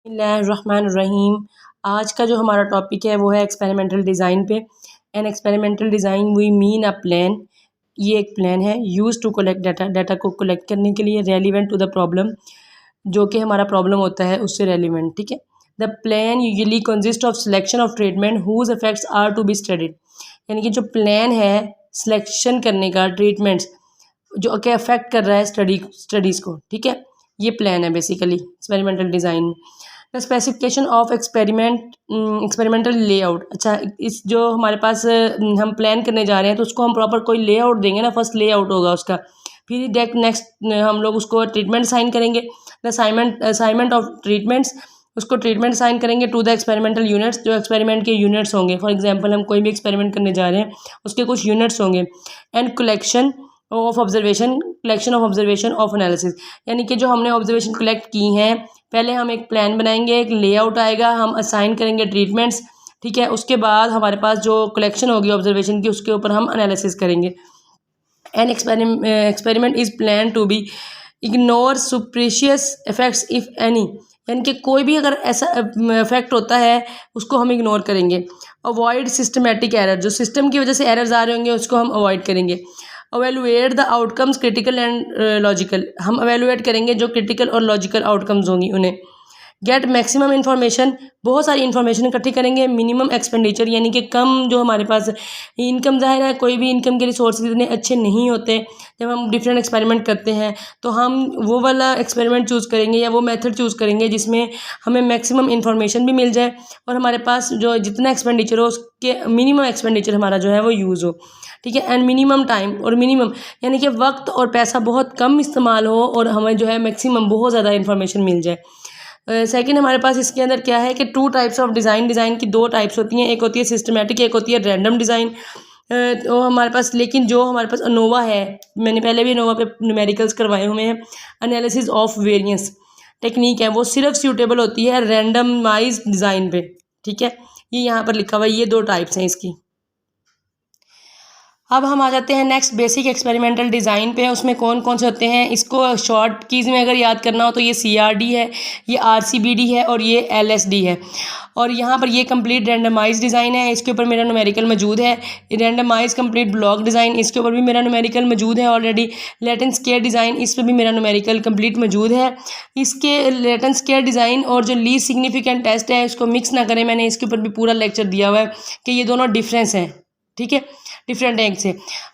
बिस्मिल्लाहिर्रहमानिर्रहीम। आज का जो हमारा टॉपिक है वो है एक्सपेरिमेंटल डिज़ाइन पे। An experimental design we mean a plan. ये एक प्लान है यूज़ टू कलेक्ट डाटा को कलेक्ट करने के लिए रेलिवेंट टू द प्रॉब्लम, जो कि हमारा प्रॉब्लम होता है उससे रेलिवेंट। ठीक है। The plan usually consist of selection of treatment whose effects are to be studied. यानी कि जो प्लान है सिलेक्शन करने का ट्रीटमेंट्स जो कि अफेक्ट कर रहा है स्टडीज़ को। ठीक है, ये प्लान है basically experimental design. The specification of experimental layout. अच्छा, इस जो हमारे पास हम प्लान करने जा रहे हैं तो उसको हम प्रॉपर कोई लेआउट देंगे ना, फर्स्ट लेआउट होगा उसका, फिर नेक्स्ट हम लोग उसको ट्रीटमेंट साइन करेंगे। द असाइनमेंट ऑफ ट्रीटमेंट्स, उसको ट्रीटमेंट साइन करेंगे टू द एक्सपेरिमेंटल यूनिट्स, जो एक्सपेरिमेंट के यूनिट्स होंगे। फॉर एग्जांपल हम कोई भी एक्सपेरिमेंट करने जा रहे हैं उसके कुछ यूनिट्स होंगे। And collection of observation of analysis, यानी कि जो हमने ऑब्जर्वेशन कलेक्ट की हैं, पहले हम एक प्लान बनाएंगे, एक लेआउट आएगा, हम असाइन करेंगे ट्रीटमेंट्स। ठीक है, उसके बाद हमारे पास जो कलेक्शन होगी ऑब्जर्वेशन की उसके ऊपर हम एनालिसिस करेंगे। An experiment is plan to be ignore superficial effects if any, यानी कि कोई भी अगर ऐसा इफेक्ट होता है उसको हम इग्नोर करेंगे। अवॉइड सिस्टमेटिक एरर, जो सिस्टम की वजह से एरर्स आ रहे होंगे उसको हम अवॉइड करेंगे। Evaluate the outcomes critical and logical, हम अवेलुएट करेंगे जो क्रिटिकल और लॉजिकल आउटकम्स होंगी उन्हें। गेट मैक्सिमम इन्फॉर्मेशन, बहुत सारी इन्फॉर्मेशन इकट्ठी करेंगे। मिनिमम एक्सपेंडिचर, यानी कि कम जो हमारे पास इनकम, ज़ाहिर है कोई भी इनकम के रिसोर्सेज इतने अच्छे नहीं होते। जब हम डिफरेंट एक्सपेरिमेंट करते हैं तो हम वो वाला एक्सपेरिमेंट चूज़ करेंगे या वो मेथड चूज़ करेंगे जिसमें हमें मैक्सिमम इन्फॉर्मेशन भी मिल जाए और हमारे पास जो जितना एक्सपेंडिचर हो उसके मिनिमम एक्सपेंडिचर हमारा जो है वो यूज़ हो। ठीक है, एंड मिनिमम टाइम, और मिनिमम यानी कि वक्त और पैसा बहुत कम इस्तेमाल हो और हमें जो है मैक्सिमम बहुत ज़्यादा इन्फॉर्मेशन मिल जाए। सेकंड हमारे पास इसके अंदर क्या है कि टू टाइप्स ऑफ डिज़ाइन की दो टाइप्स होती हैं, एक होती है सिस्टमेटिक, एक होती है रैंडम डिज़ाइन। तो हमारे पास, लेकिन जो हमारे पास अनोवा है, मैंने पहले भी अनोवा पे न्यूमेरिकल्स करवाए हुए हैं, एनालिसिस ऑफ वेरिएंस टेक्निक है, वो सिर्फ सूटेबल होती है रैंडमाइज डिज़ाइन पे। ठीक है, ये यहाँ पर लिखा हुआ है, ये दो टाइप्स हैं इसकी। अब हम आ जाते हैं नेक्स्ट बेसिक एक्सपेरिमेंटल डिज़ाइन पे। उसमें कौन कौन से होते हैं, इसको शॉर्ट कीज़ में अगर याद करना हो तो ये CRD है, ये RCBD है और ये LSD है। और यहाँ पर ये कंप्लीट रैंडमाइज डिज़ाइन है, इसके ऊपर मेरा न्यूमेरिकल मौजूद है। रैंडमाइज कंप्लीट ब्लॉक डिज़ाइन, इसके ऊपर भी मेरा न्यूमेरिकल मौजूद है ऑलरेडी। लेटेंट स्केयर डिज़ाइन, इस पर भी मेरा न्यूमेरिकल कंप्लीट मौजूद है। इसके लेटेंट स्केयर डिज़ाइन और जो लीस्ट सिग्निफिकेंट टेस्ट है इसको मिक्स ना करें, मैंने इसके ऊपर भी पूरा लेक्चर दिया हुआ है कि ये दोनों डिफरेंस हैं। ठीक है, डिफरेंट एंग से।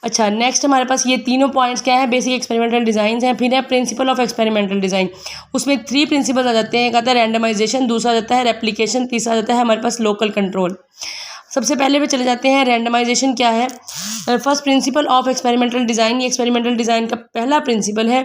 अच्छा, नेक्स्ट हमारे पास ये तीनों पॉइंट्स क्या है, बेसिक एक्सपेरिमेंटल डिज़ाइन हैं। फिर है प्रिंसिपल ऑफ एक्सपेरिमेंटल डिज़ाइन, उसमें 3 प्रिंसिपल्स आ जाते हैं। एक आता है रैंडमाइजेशन, दूसरा आ जाता है रेप्लिकेशन, तीसरा आ जाता है हमारे पास लोकल कंट्रोल। सबसे पहले पे चले जाते हैं रैंडमाइजेशन क्या है। First principle of experimental design, ये एक्सपेरिमेंटल डिज़ाइन का पहला प्रिंसिपल है,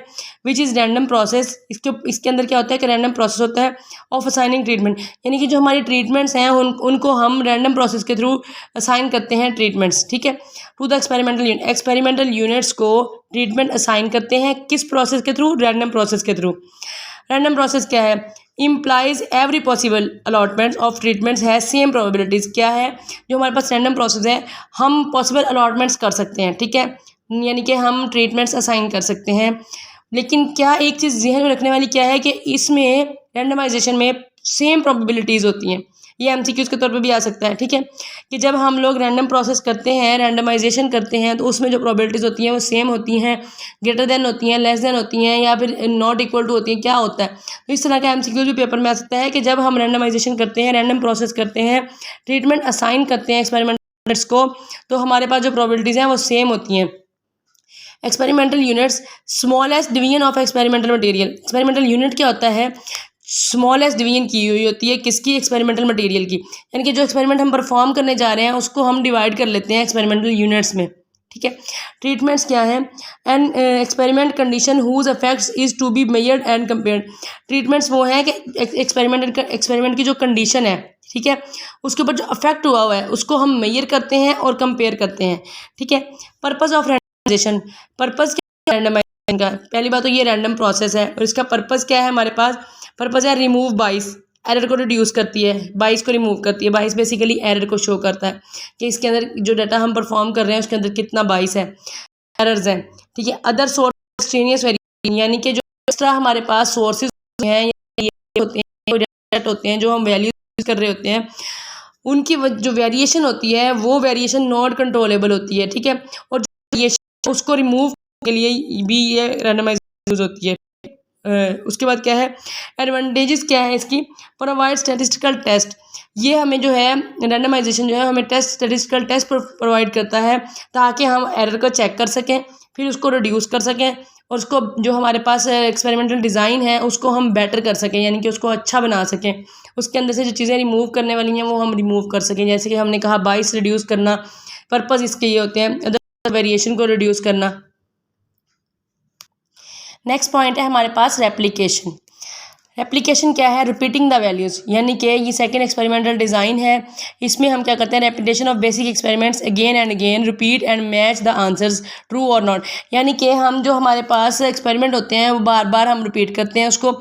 विच इज़ रैंडम प्रोसेस। इसके अंदर क्या होता है कि रैंडम प्रोसेस होता है ऑफ असाइनिंग ट्रीटमेंट, यानी कि जो हमारी ट्रीटमेंट्स हैं उनको हम रैंडम प्रोसेस के थ्रू असाइन करते हैं ट्रीटमेंट्स। ठीक है, टू द एक्सपेरिमेंटल यूनिट्स को ट्रीटमेंट असाइन करते हैं किस प्रोसेस के थ्रू, रैंडम प्रोसेस के थ्रू। रैंडम प्रोसेस क्या है, implies every possible allotments of treatments है सेम प्रोबेबिलिटीज़। क्या है, जो हमारे पास रैंडम प्रोसेस है हम पॉसिबल अलॉटमेंट्स कर सकते हैं। ठीक है, यानी कि हम ट्रीटमेंट्स असाइन कर सकते हैं। लेकिन क्या एक चीज़ ज़हन में रखने वाली क्या है कि इसमें रैंडमाइजेशन में सेम प्रोबेबिलिटीज़ होती हैं। ये MCQs के तौर पे भी आ सकता है। ठीक है, कि जब हम लोग रैंडम प्रोसेस करते हैं, रैंडमाइजेशन करते हैं, तो उसमें जो प्रोबेबिलिटीज़ होती हैं वो सेम होती हैं, ग्रेटर देन होती हैं, लेस देन होती हैं, या फिर नॉट इक्वल टू होती हैं। क्या होता है, तो इस तरह का MCQs भी पेपर में आ सकता है कि जब हम रैंडमाइजेशन करते हैं, रैंडम प्रोसेस करते हैं, ट्रीटमेंट असाइन करते हैं एक्सपेरिमेंट्स को, तो हमारे पास जो प्रोबेबिलिटीज़ हैं वो सेम होती हैं। Experimental units, smallest division of experimental material. Experimental unit क्या होता है, स्मॉलेस्ट डिवीजन की हुई होती है किसकी, एक्सपेरिमेंटल मटेरियल की, यानी कि जो एक्सपेरिमेंट हम परफॉर्म करने जा रहे हैं उसको हम डिवाइड कर लेते हैं एक्सपेरिमेंटल यूनिट्स में। ठीक है, ट्रीटमेंट्स क्या है, and experiment condition whose effects is to be measured and compared. Treatments वो हैं कि एक्सपेरिमेंट की जो कंडीशन है, ठीक है, उसके ऊपर जो अफेक्ट हुआ है उसको हम मेजर करते हैं और कंपेयर करते हैं। ठीक है, पर्पस ऑफ रैंडमाइजेशन, पर्पस क्या है रैंडमाइजेशन का, पहली बात तो ये रैंडम प्रोसेस है और इसका पर्पस क्या है, हमारे पास पर्पस है रिमूव बाइस, एरर को रिड्यूस करती है, बाइस को रिमूव करती है। बाइस बेसिकली एरर को शो करता है कि इसके अंदर जो डाटा हम परफॉर्म कर रहे हैं उसके अंदर कितना बाइस है, एरर्स हैं। ठीक है, अदर सोर्स एक्सट्रेनियस वेरिएशन, यानी कि जो एक्स्ट्रा हमारे पास सोर्सेज हैं ये होते हैं सेट होते हैं जो हम वैल्यू कर रहे होते हैं, उनकी जो वेरिएशन होती है वो वेरिएशन नॉट कंट्रोलेबल होती है, ठीक है। और वेरिएशन उसको रिमूव के लिए भी ये रैंडमाइजेशन यूज होती है। उसके बाद क्या है, एडवांटेजेस क्या है इसकी, प्रोवाइड स्टैटिस्टिकल टेस्ट, ये हमें जो है रैंडमाइजेशन जो है हमें स्टैटिस्टिकल टेस्ट प्रोवाइड करता है ताकि हम एरर को चेक कर सकें, फिर उसको रिड्यूस कर सकें और उसको जो हमारे पास एक्सपेरिमेंटल डिज़ाइन है उसको हम बेटर कर सकें, यानी कि उसको अच्छा बना सकें, उसके अंदर से जो चीज़ें रिमूव करने वाली हैं वो हम रिमूव कर सकें। जैसे कि हमने कहा बाइस रिड्यूस करना, पर्पज़ इसके ये होते हैं, अदर वेरिएशन को रिड्यूस करना। नेक्स्ट पॉइंट है हमारे पास रेप्लिकेशन। रेप्लिकेशन क्या है, रिपीटिंग द वैल्यूज़, यानी कि ये सेकंड एक्सपेरिमेंटल डिज़ाइन है, इसमें हम क्या करते हैं, repetition of basic experiments again and again, repeat and match the answers true और नॉट, यानी कि हम जो हमारे पास एक्सपेरिमेंट होते हैं वो बार बार हम रिपीट करते हैं। उसको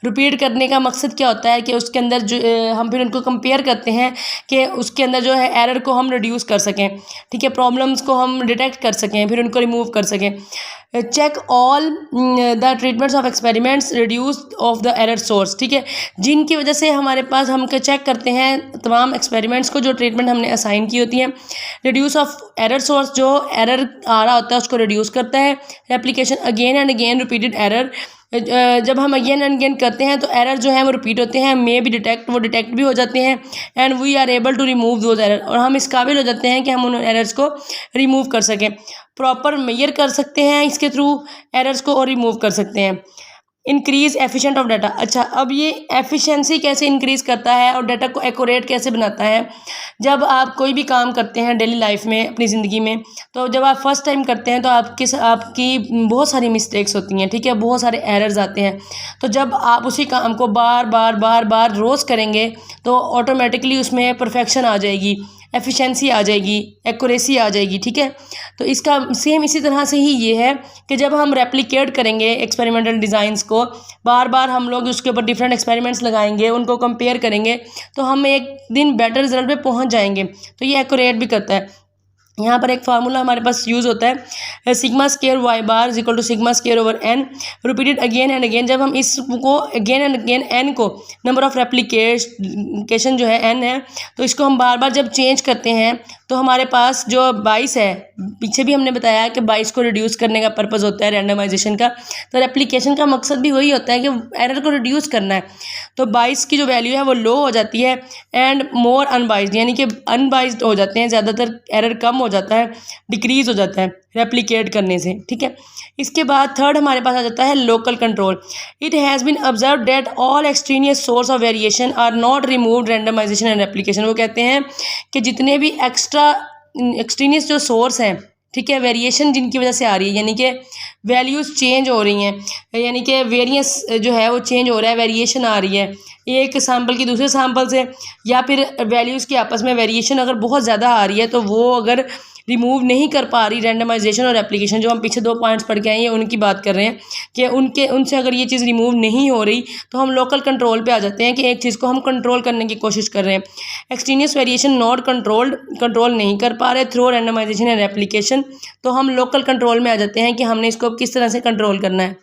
रिपीट करने का मकसद क्या होता है कि उसके अंदर जो हम फिर उनको कंपेयर करते हैं कि उसके अंदर जो है एरर को हम रिड्यूस कर सकें, ठीक है, प्रॉब्लम्स को हम डिटेक्ट कर सकें, फिर उनको रिमूव कर सकें। Check all the treatments of experiments reduce of the error source, ठीक है, जिनकी वजह से हमारे पास हम चेक करते हैं तमाम एक्सपेरिमेंट्स को जो ट्रीटमेंट हमने असाइन की होती हैं। रिड्यूस ऑफ एरर सोर्स, जो एरर आ रहा होता है उसको रिड्यूस करता है। Application again and again repeated error, जब हम अगेन एंड अगेन करते हैं तो एरर जो है वो रिपीट होते हैं, मे बी डिटेक्ट, वो डिटेक्ट भी हो जाते हैं, and we are able to remove those error, और हम इस काबिल हो जाते हैं कि हम उन एरर्स को रिमूव कर सकें, प्रॉपर मेजर कर सकते हैं इसके थ्रू एरर्स को और रिमूव कर सकते हैं। इंक्रीज एफिशिएंट ऑफ डाटा, अच्छा अब ये एफिशिएंसी कैसे इंक्रीज़ करता है और डाटा को एक्यूरेट कैसे बनाता है। जब आप कोई भी काम करते हैं डेली लाइफ में, अपनी ज़िंदगी में, तो जब आप फर्स्ट टाइम करते हैं तो आपकी बहुत सारी मिस्टेक्स होती हैं, ठीक है, बहुत सारे एरर्स आते हैं। तो जब आप उसी काम को बार बार रोज़ करेंगे तो ऑटोमेटिकली उसमें परफेक्शन आ जाएगी, एफिशिएंसी आ जाएगी, एक्यूरेसी आ जाएगी, ठीक है। तो इसका सेम इसी तरह से ही ये है कि जब हम रेप्लिकेट करेंगे एक्सपेरिमेंटल डिज़ाइंस को, बार बार हम लोग उसके ऊपर डिफरेंट एक्सपेरिमेंट्स लगाएंगे, उनको कंपेयर करेंगे, तो हम एक दिन बेटर रिजल्ट पे पहुंच जाएंगे। तो ये एक्यूरेट भी करता है। यहाँ पर एक फार्मूला हमारे पास यूज़ होता है, sigma square Y bar equal to sigma square over N, repeated again and again. जब हम इसको अगेन एंड अगेन, एन को नंबर ऑफ रेप्लिकेशन जो है एन है, तो इसको हम बार बार जब चेंज करते हैं तो हमारे पास जो 22 है, पीछे भी हमने बताया कि 22 को रिड्यूस करने का पर्पज़ होता है रैंडमाइजेशन का, तो रेप्लिकेशन का मकसद भी वही होता है कि एरर को रिड्यूस करना है। तो 22 की जो वैल्यू है वो लो हो जाती है एंड मोर अनबाइज्ड, यानी कि अनबाइज्ड हो जाते हैं, ज़्यादातर एरर कम हो जाता है, डिक्रीज़ हो जाता है रेप्लिकेट करने से, ठीक है। इसके बाद थर्ड हमारे पास आ जाता है local control. It has been observe that all extraneous source of variation are not removed randomization and replication. वो कहते हैं कि जितने भी एक्सट्रेनियस जो सोर्स हैं, ठीक है, वेरिएशन जिनकी वजह से आ रही है, यानी कि वैल्यूज़ चेंज हो रही हैं, यानी कि वेरिएंस जो है वो चेंज हो रहा है, वेरिएशन आ रही है एक सैम्पल की दूसरे सैम्पल से, या फिर वैल्यूज़ की आपस में वेरिएशन अगर बहुत ज़्यादा आ रही है तो वो अगर रिमूव नहीं कर पा रही रैंडमाइजेशन और एप्लीकेशन, जो हम पीछे 2 पॉइंट्स पढ़ के आए हैं उनकी बात कर रहे हैं कि उनसे अगर ये चीज़ रिमूव नहीं हो रही तो हम लोकल कंट्रोल पे आ जाते हैं कि एक चीज़ को हम कंट्रोल करने की कोशिश कर रहे हैं। एक्सट्रेनियस वेरिएशन नॉट कंट्रोल नहीं कर पा रहे थ्रू रैंडमाइजेशन एंड एप्लीकेशन, तो हम लोकल कंट्रोल में आ जाते हैं कि हमने इसको किस तरह से कंट्रोल करना है।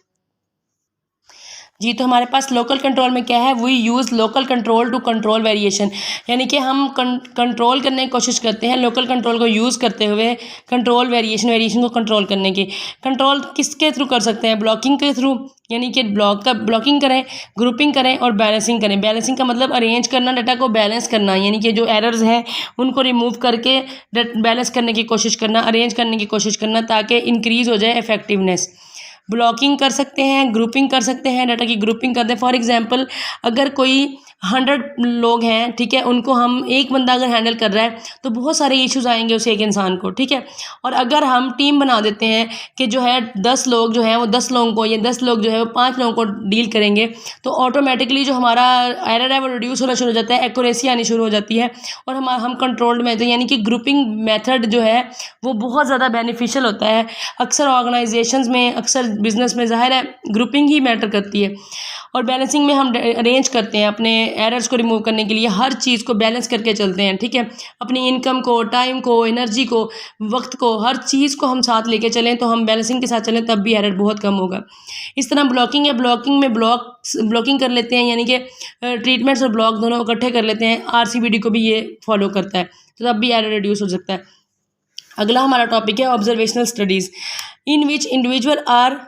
जी, तो हमारे पास लोकल कंट्रोल में क्या है, we use local control to control variation, यानी कि हम कंट्रोल करने की कोशिश करते हैं लोकल कंट्रोल को यूज़ करते हुए कंट्रोल वेरिएशन को कंट्रोल करने की। कंट्रोल किसके थ्रू कर सकते हैं, ब्लॉकिंग के थ्रू, यानी कि ब्लॉकिंग करें, ग्रुपिंग करें और बैलेंसिंग करें। बैलेंसिंग का मतलब अरेंज करना, डाटा को बैलेंस करना, यानी कि जो एरर्स हैं उनको रिमूव करके बैलेंस करने की कोशिश करना, अरेंज करने की कोशिश करना, ताकि इंक्रीज़ हो जाए इफेक्टिवनेस। ब्लॉकिंग कर सकते हैं, ग्रुपिंग कर सकते हैं, डाटा की ग्रुपिंग करते हैं। फॉर एग्जांपल अगर कोई 100 लोग हैं, ठीक है, उनको हम एक बंदा अगर हैंडल कर रहा है तो बहुत सारे इश्यूज आएंगे उस एक इंसान को, ठीक है। और अगर हम टीम बना देते हैं कि जो है 10 लोग जो हैं वो 10 लोगों को, या 10 लोग जो है वो 5 लोगों को डील करेंगे, तो ऑटोमेटिकली जो हमारा एरर है वो रिड्यूस होना शुरू हो जाता है, एक्यूरेसी आनी शुरू हो जाती है और हम कंट्रोल्ड में, तो यानी कि ग्रुपिंग मेथड जो है वो बहुत ज़्यादा बेनिफिशियल होता है। अक्सर ऑर्गेनाइजेशंस में, अक्सर बिजनेस में ज़ाहिर है ग्रुपिंग ही मैटर करती है। और बैलेंसिंग में हम अरेंज करते हैं अपने एरर्स को रिमूव करने के लिए, हर चीज़ को बैलेंस करके चलते हैं, ठीक है। अपनी इनकम को, टाइम को, एनर्जी को, वक्त को, हर चीज़ को हम साथ लेके चलें, तो हम बैलेंसिंग के साथ चलें तब भी एरर बहुत कम होगा। इस तरह ब्लॉकिंग है, ब्लॉकिंग में ब्लॉकिंग कर लेते हैं, यानी कि ट्रीटमेंट्स और ब्लॉक दोनों इकट्ठे कर लेते हैं। RCBD को भी ये फॉलो करता है, तो तब भी एरर रिड्यूस हो सकता है। अगला हमारा टॉपिक है observational studies, in which individual are